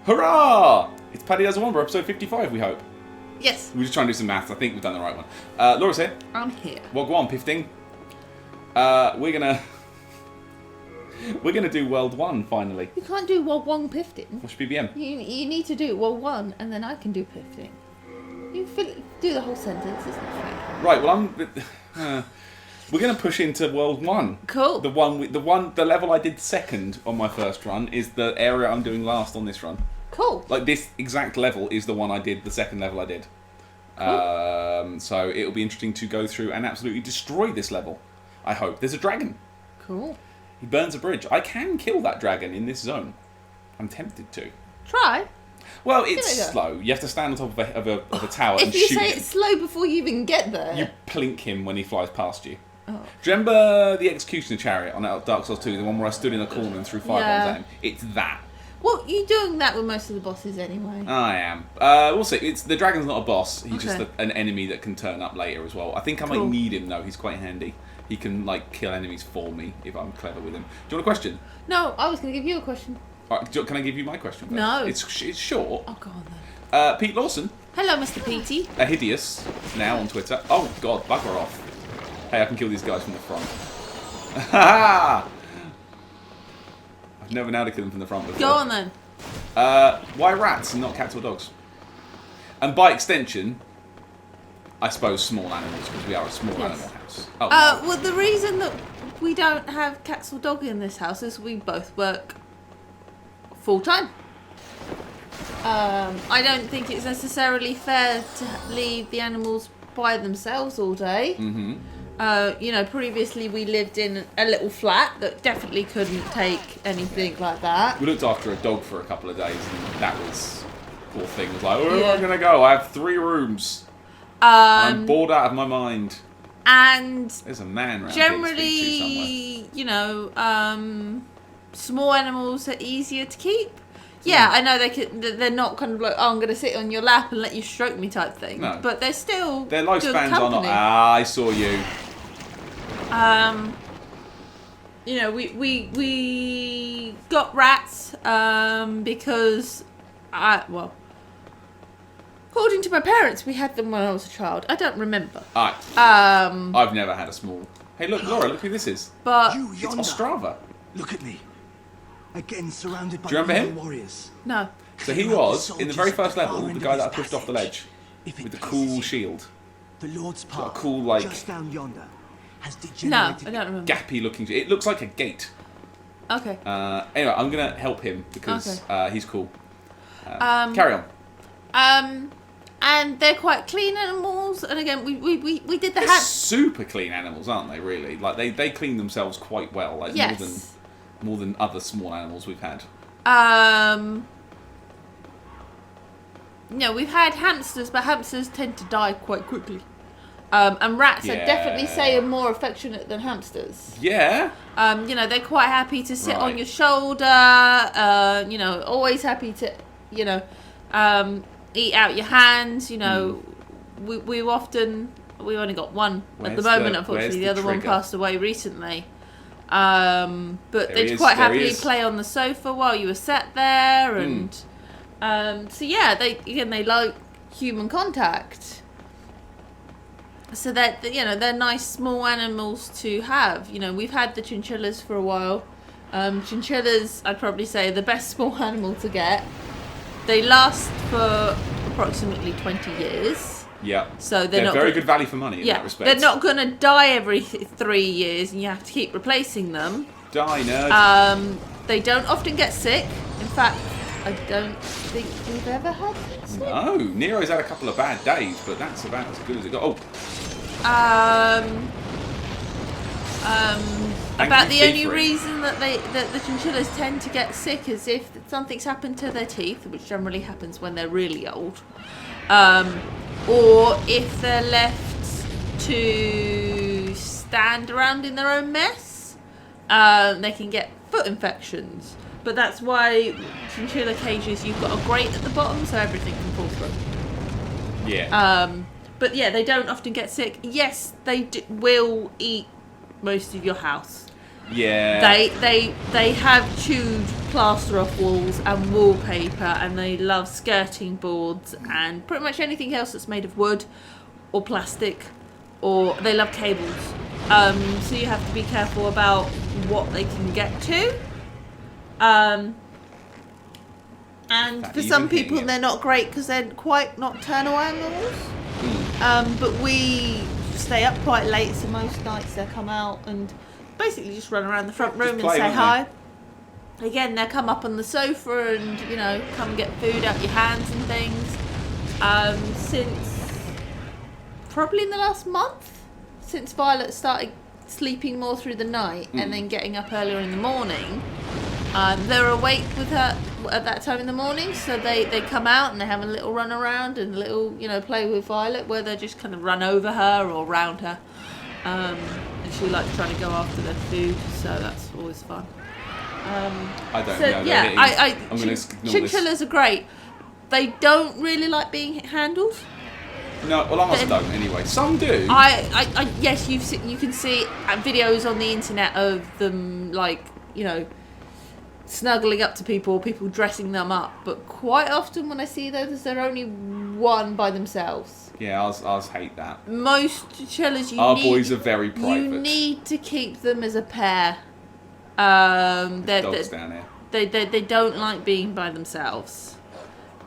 Hurrah! It's Paddy Does a Wonder, episode 55, we hope. Yes. We're just trying to do some maths. I think we've done the right one. Laura's here. I'm here. Well, go on, Pifting. We're gonna do World 1, finally. You can't do World 1 Pifting. What's BBM? You need to do World 1 and then I can do Pifting. You do the whole sentence, isn't fair? Right, well, we're going to push into World 1. Cool. The level I did second on my first run is the area I'm doing last on this run. Cool. Like, this exact level is the one I did, the second level I did. Cool. So it'll be interesting to go through and absolutely destroy this level, I hope. There's a dragon. Cool. He burns a bridge. I can kill that dragon in this zone. I'm tempted to. Try. Well, it's slow. You have to stand on top of a tower and shoot him. If you say it's slow before you even get there. You plink him when he flies past you. Oh. Do you remember the Executioner Chariot on Dark Souls 2? The one where I stood in a corner and threw fire bombs at him? It's that. Well, you're doing that with most of the bosses anyway. I am. We'll see. The dragon's not a boss. He's just an enemy that can turn up later as well. I think I might need him, though. He's quite handy. He can, kill enemies for me if I'm clever with him. Do you want a question? No, I was going to give you a question. All right, can I give you my question first? No. It's short. Oh, go on then. Pete Lawson. Hello, Mr. Petey. A hideous, now on Twitter. Oh, God, bugger off. Hey, I can kill these guys from the front. Ha I've never been able to kill them from the front before. Go on then. Why rats and not cats or dogs? And by extension, I suppose small animals, because we are a small animal house. Oh, no. Well, the reason that we don't have cats or dog in this house is we both work full-time. I don't think it's necessarily fair to leave the animals by themselves all day. Mm-hmm. Previously we lived in a little flat that definitely couldn't take anything like that. We looked after a dog for a couple of days, and that was, poor thing, was like, where am I going to go? I have 3 rooms. I'm bored out of my mind. And there's a man around generally, small animals are easier to keep. Yeah, I know they're not kind of like, oh, I'm going to sit on your lap and let you stroke me type thing. No. But they're still their lifespans good are not. I saw you. We got rats because according to my parents, we had them when I was a child. I don't remember. I've never had a small. Hey, look, Laura, look who this is. But it's Ostrava. Look at me. Again, surrounded by warriors. No. So he was, in the very first level, the guy that I pushed off the ledge with the cool shield. The Lord's path, a cool, just down yonder, has I don't remember. Gappy looking. It looks like a gate. Okay. Anyway, I'm gonna help him because he's cool. Carry on. And they're quite clean animals. And again, we did the they're super clean animals, aren't they? Really, they clean themselves quite well. More than other small animals we've had. We've had hamsters, but hamsters tend to die quite quickly. And rats, I'd definitely say, are more affectionate than hamsters. Yeah. They're quite happy to sit on your shoulder. Always happy to, eat out your hands. We've only got one at the moment, unfortunately. The other one passed away recently. But they'd quite happily play on the sofa while you were sat there, and they like human contact. So that they're nice small animals to have. We've had the chinchillas for a while. Chinchillas, I'd probably say, are the best small animal to get. They last for approximately 20 years. Yeah. So they're very good value for money in that respect. They're not going to die every 3 years and you have to keep replacing them. Die, nerd. They don't often get sick. In fact, I don't think we've ever had sick. No. Nero's had a couple of bad days, but that's about as good as it got. Oh. About the only reason that the chinchillas tend to get sick is if something's happened to their teeth, which generally happens when they're really old. Or if they're left to stand around in their own mess, they can get foot infections. But that's why chinchilla cages, you've got a grate at the bottom so everything can fall through. Yeah. But yeah, they don't often get sick. Yes, they will eat most of your house. Yeah. They have chewed plaster off walls and wallpaper, and they love skirting boards and pretty much anything else that's made of wood or plastic, or they love cables. So you have to be careful about what they can get to. And for some people, they're not great because they're quite nocturnal animals. But we stay up quite late, so most nights they'll come out and basically just run around the front room and say hi. Again, they'll come up on the sofa and, you know, come and get food out your hands and things. Since probably in the last month, since Violet started sleeping more through the night and then getting up earlier in the morning, they're awake with her at that time in the morning, so they come out and they have a little run around and a little, you know, play with Violet, where they just kind of run over her or round her. And she likes trying to go after their food, so that's always fun. I don't so, know. Yeah, I'm going to ignore chinchillas are great. They don't really like being handled. No, well, ours don't anyway. Some do. Yes, you can see videos on the internet of them, like, you know, snuggling up to people dressing them up. But quite often when I see those, they're only one by themselves. Yeah, ours hate that. Most chinchillas, boys are very private. You need to keep them as a pair. Dogs down here. They don't like being by themselves.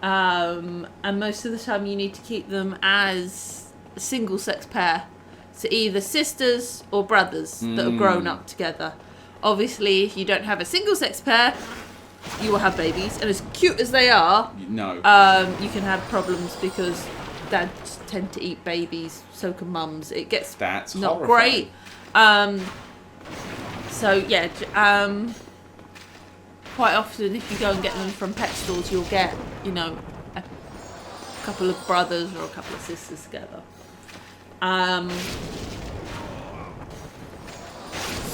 And most of the time you need to keep them as a single sex pair. So either sisters or brothers that have grown up together. Obviously, if you don't have a single sex pair, you will have babies. And as cute as they are, you can have problems because dads tend to eat babies, so can mums. It gets That's not horrifying. great. So yeah, quite often if you go and get them from pet stores, you'll get, you know, a couple of brothers or a couple of sisters together.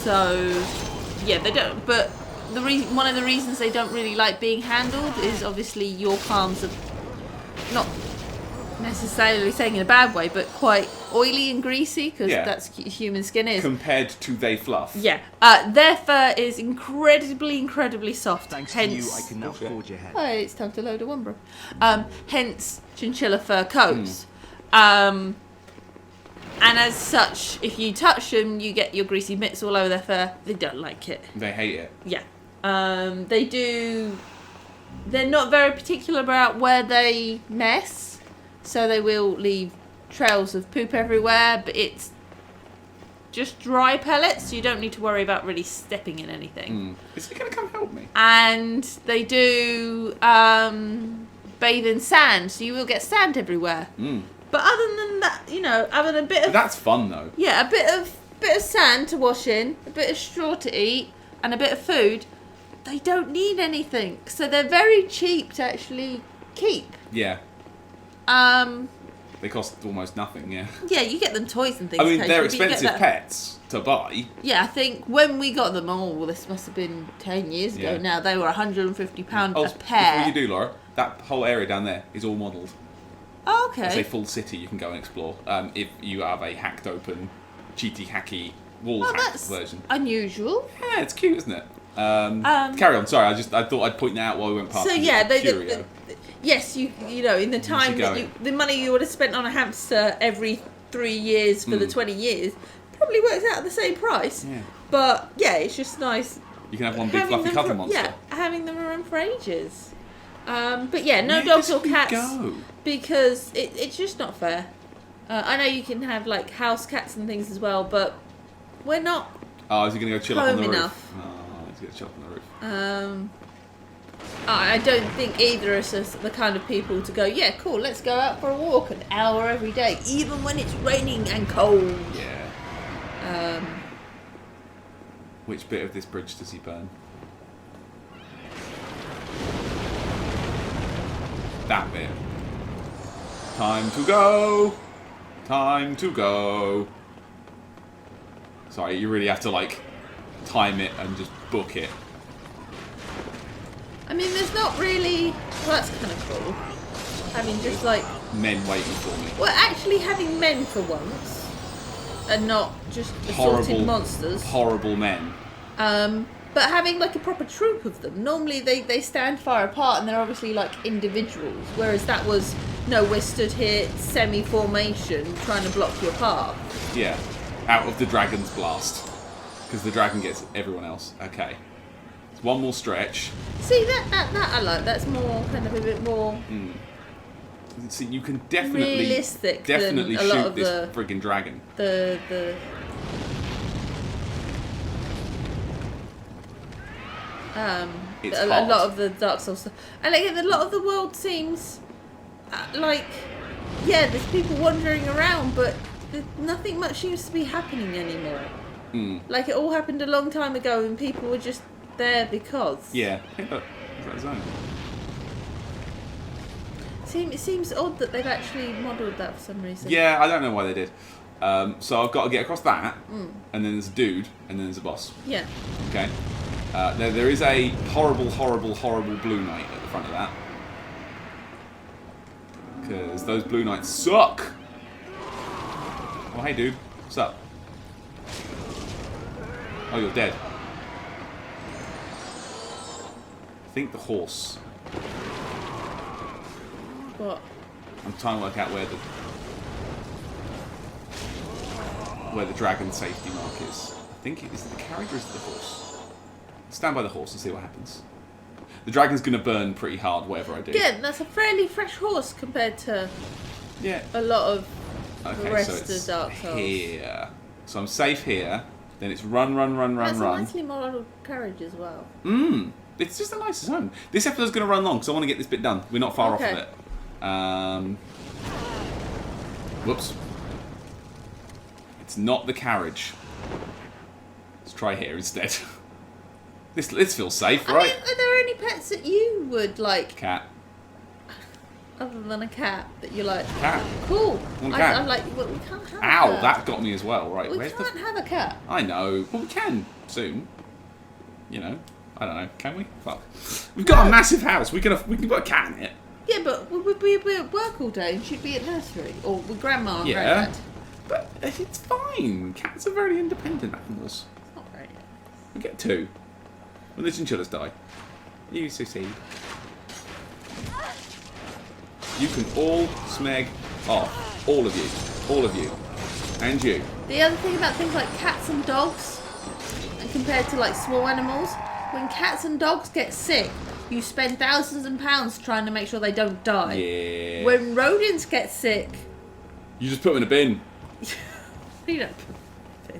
So yeah, they don't. But one of the reasons they don't really like being handled is obviously your palms are not necessarily saying in a bad way, but quite oily and greasy, because that's human skin is. Compared to they fluff. Yeah. Their fur is incredibly soft. Thanks hence, to you, I can now forge ahead. Oh, it's time to load a Wombra. Hence chinchilla fur coats. And as such, if you touch them, you get your greasy mitts all over their fur. They don't like it. They hate it. Yeah. They do. They're not very particular about where they mess, so they will leave trails of poop everywhere, but it's just dry pellets, so you don't need to worry about really stepping in anything. Is he going to come help me? And they do bathe in sand, so you will get sand everywhere. But other than that, you know, other than a bit of... That's fun, though. Yeah, a bit of sand to wash in, a bit of straw to eat, and a bit of food. They don't need anything, so they're very cheap to actually keep. Yeah. They cost almost nothing, yeah. Yeah, you get them toys and things. I mean, they're expensive pets to buy. Yeah, I think when we got them, this must have been 10 years ago now, they were £150 a pair. Before you do, Laura, that whole area down there is all modelled. Oh, okay. It's a full city you can go and explore if you have a hacked open, cheaty, hacky, wall hacked version. Unusual. Yeah, it's cute, isn't it? Carry on. Sorry, I thought I'd point that out while we went past. So yeah, yes, you know, in the time that the money you would have spent on a hamster every 3 years for the 20 years probably works out at the same price. Yeah. But yeah, it's just nice. You can have one big fluffy cuddle monster. Yeah, having them around for ages. But yeah, no dogs or cats because it's just not fair. I know you can have like house cats and things as well, but we're not. Oh, is he going to go chill up on the enough. roof? Oh, he's going to chill up on the roof. I don't think either of us are the kind of people to go, yeah, cool, let's go out for a walk an hour every day, even when it's raining and cold. Yeah. Which bit of this bridge does he burn? That bit. Time to go! Time to go! Sorry, you really have to, like, time it and just book it. I mean, there's not really... Well, that's kind of cool. Having just, like... Men waiting for me. Well, actually having men for once. And not just assaulted monsters. Horrible men. But having like a proper troop of them, normally they stand far apart and they're obviously like individuals, whereas that was, no, we're stood here semi-formation trying to block your path. Yeah, out of the dragon's blast. Because the dragon gets everyone else. Okay. It's one more stretch. See, that I like. That's more, kind of a bit more... See, you can definitely... realistic definitely than a lot shoot of this the... friggin' dragon. The... It's a hard. lot of the Dark Souls stuff. And again, a lot of the world seems like, yeah, there's people wandering around, but nothing much seems to be happening anymore. Like, it all happened a long time ago and people were just there because. Yeah. Hey, look. Is that zone? It seems odd that they've actually modelled that for some reason. Yeah, I don't know why they did. So I've got to get across that, and then there's a dude, and then there's a boss. Yeah. Okay. There is a horrible, horrible, horrible blue knight at the front of that. Because those blue knights suck! Oh, hey dude. What's up? Oh, you're dead. I think the horse. What? I'm trying to work out where the dragon safety mark is. I think it is the carriage or is it the horse? Stand by the horse and see what happens. The dragon's going to burn pretty hard, whatever I do. Yeah, that's a fairly fresh horse compared to a lot of the rest of Dark Souls. Here. So I'm safe here. Then it's run. That's a nicely modelled carriage as well. It's just a nice zone. This episode's going to run long, because I want to get this bit done. We're not far off of it. Whoops. It's not the carriage. Let's try here instead. This feels safe, right? I mean, are there any pets that you would like? Cat. Other than a cat that you like? Cat. Cool. Want a cat? I like. Well, we can't have. Ow! a cat. That got me as well. Right. We Where's can't have a cat. I know. Well, we can soon. You know. I don't know. Can we? Fuck. We've got a massive house. We can put a cat in it. Yeah, but we're at work all day and she'd be at nursery or with grandma and granddad. But it's fine. Cats are very independent animals. It's not very. We get 2. When the chinchillas die. You succeed. You can all smeg off. All of you. All of you. And you. The other thing about things like cats and dogs, and compared to like small animals, when cats and dogs get sick, you spend thousands of pounds trying to make sure they don't die. Yeah. When rodents get sick, You just put them in a bin. you don't.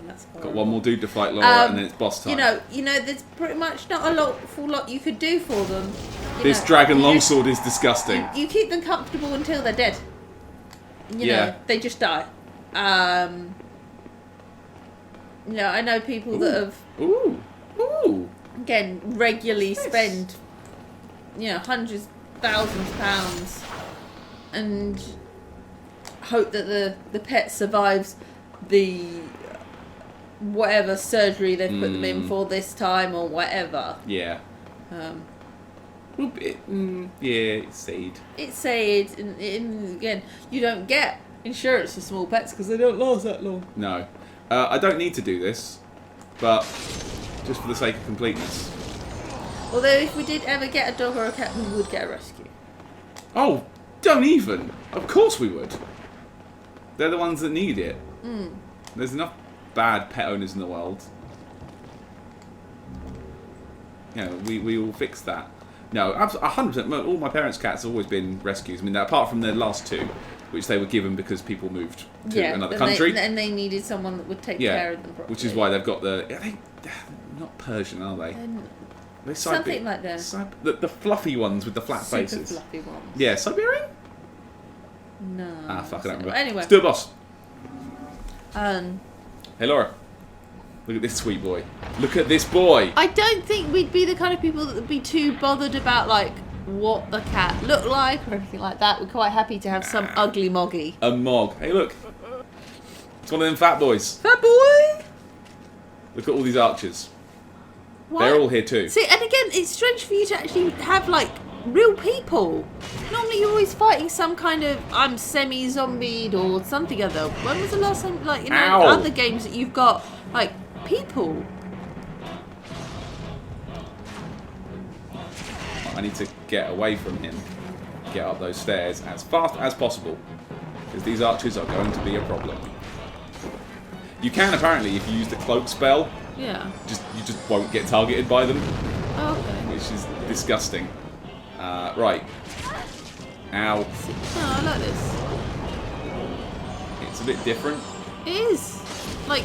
That's horrible. Got one more dude to fight Laura, and then it's boss time. You know, there's pretty much not a full lot you could do for them. This dragon longsword is disgusting. You keep them comfortable until they're dead. You know, they just die. You know, I know people that have again regularly spend, you know, hundreds, thousands of pounds, and hope that the pet survives the whatever surgery they've put them in for this time or whatever. Yeah. It's sad. It's sad, and again, you don't get insurance for small pets because they don't last that long. No. I don't need to do this, but just for the sake of completeness. Although if we did ever get a dog or a cat, we would get a rescue. Oh, don't even. Of course we would. They're the ones that need it. There's enough bad pet owners in the world. You know, we will fix that. No, 100%. All my parents' cats have always been rescues. I mean, apart from the last 2, which they were given because people moved to another country. And they needed someone that would take care of them properly. Which is why they've got the... they're not Persian, are they? They're something like that. The fluffy ones with the flat Super faces. fluffy ones. Yeah, Siberian? No. Fuck, I don't remember. Anyway. Let's do a boss. Hey, Laura. Look at this sweet boy. Look at this boy. I don't think we'd be the kind of people that would be too bothered about, like, what the cat looked like or anything like that. We're quite happy to have some ugly moggy. A mog. Hey, look. It's one of them fat boys. Fat boy! Look at all these archers. Why? They're all here too. See, and again, it's strange for you to actually have, like, real people. Normally you're always fighting some kind of, I'm semi-zombied or something other. When was the last time, like, you know, Ow. other games that you've got, like, people? I need to get away from him. Get up those stairs as fast as possible. Because these archers are going to be a problem. You can apparently, if you use the cloak spell, Yeah. you just won't get targeted by them. Oh, okay. Which is disgusting. Right. Ow. No, I like this. It's a bit different. It is. Like,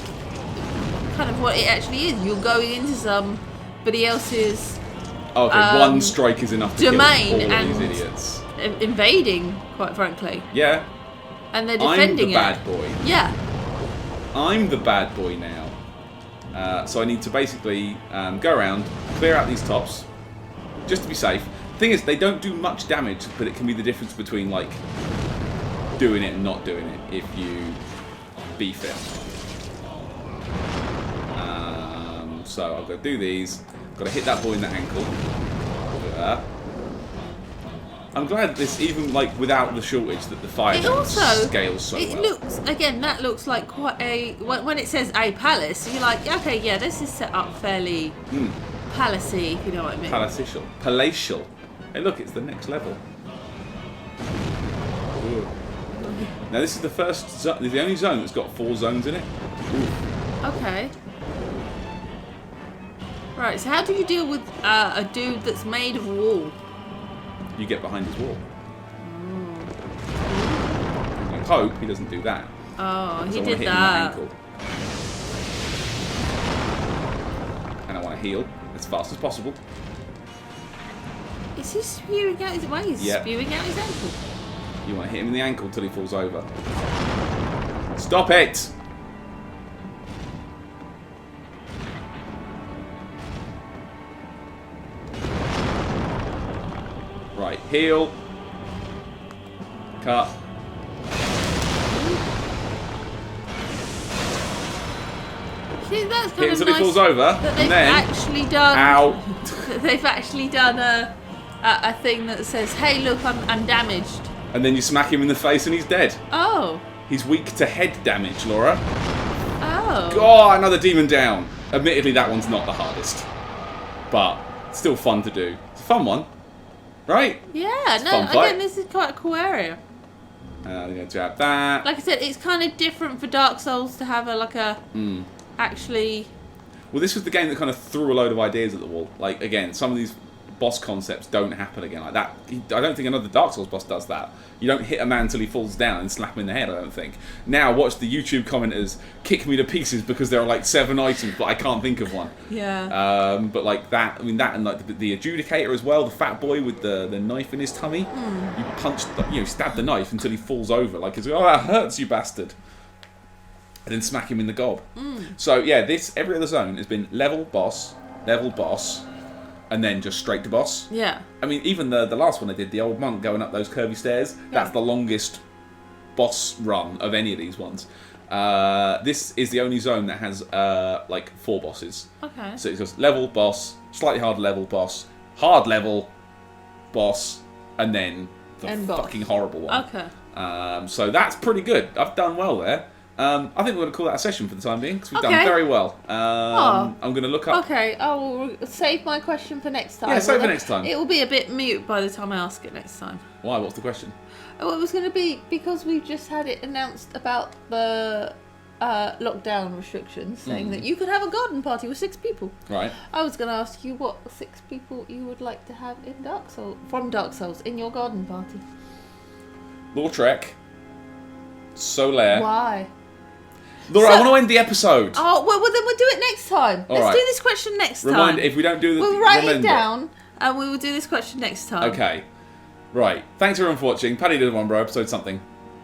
kind of what it actually is. You're going into somebody else's Okay, one strike is enough to domain kill all and of these idiots. Invading, quite frankly. Yeah. And they're defending I'm the bad boy. Yeah. I'm the bad boy now. So I need to basically go around, clear out these tops, just to be safe. The thing is, they don't do much damage, but it can be the difference between, like, doing it and not doing it if you beef it. So I've got to do these. Got to hit that boy in the ankle. Look at that. I'm glad this, even like without the shortage, that the fire scales so well. It looks, again, that looks like quite a, when it says a palace, you're like, okay, yeah, this is set up fairly palacey, if you know what I mean. Palatial. Hey, look, it's the next level. Ooh. Now this is the first, the only zone that's got 4 zones in it. Ooh. Okay. Right, so how do you deal with a dude that's made of wool? You get behind his wall. I hope he doesn't do that. Oh, he so did I that. Hit him in the ankle. And I want to heal as fast as possible. Is he spewing out his way? He's spewing out his ankle. You want to hit him in the ankle till he falls over. Stop it! Right, heal. Cut. See, that's kind Hit him of till nice he falls over, that they've and then... actually done. Ow! They've actually done a thing that says, "Hey, look, I'm damaged." And then you smack him in the face and he's dead. Oh. He's weak to head damage, Laura. Oh. Oh, another demon down. Admittedly, that one's not the hardest. But still fun to do. It's a fun one. Right? Yeah, no, fun fight. again, this is quite a cool area. I'm going to jab that. Like I said, it's kind of different for Dark Souls to have actually... Well, this was the game that kind of threw a load of ideas at the wall. Like, again, some of these boss concepts don't happen again like that. I don't think another Dark Souls boss does that. You don't hit a man until he falls down and slap him in the head, I don't think. Now, watch the YouTube commenters kick me to pieces because there are like 7 items, but I can't think of one. Yeah. But like that, I mean, that and like the adjudicator as well, the fat boy with the knife in his tummy. You punch, stab the knife until he falls over. Like, it's, oh, that hurts, you bastard. And then smack him in the gob. So yeah, every other zone has been level boss, and then just straight to boss. Yeah. I mean, even the last one I did, the old monk going up those curvy stairs, that's the longest boss run of any of these ones. This is the only zone that has like 4 bosses. Okay. So it goes level, boss, slightly hard level, boss, hard level, boss, and then the fucking horrible one. Okay. So that's pretty good. I've done well there. I think we're going to call that a session for the time being, because we've done very well. I'm going to look up... Okay, I will save my question for next time. Yeah, save for next time. It will be a bit mute by the time I ask it next time. Why? What's the question? Oh, it was going to be because we've just had it announced about the lockdown restrictions, saying that you could have a garden party with 6 people. Right. I was going to ask you what 6 people you would like to have in from Dark Souls in your garden party. Lautrec. Solaire. Why? Laura, I want to end the episode. Oh, well then we'll do it next time. Let's do this question next time. If we don't do we'll write it down and we will do this question next time. Okay. Right. Thanks everyone for watching. Paddy did one, bro. Episode something.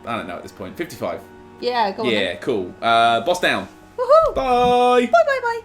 I don't know at this point. 55. Yeah, go on. Yeah, cool. Boss down. Woohoo! Bye. Bye.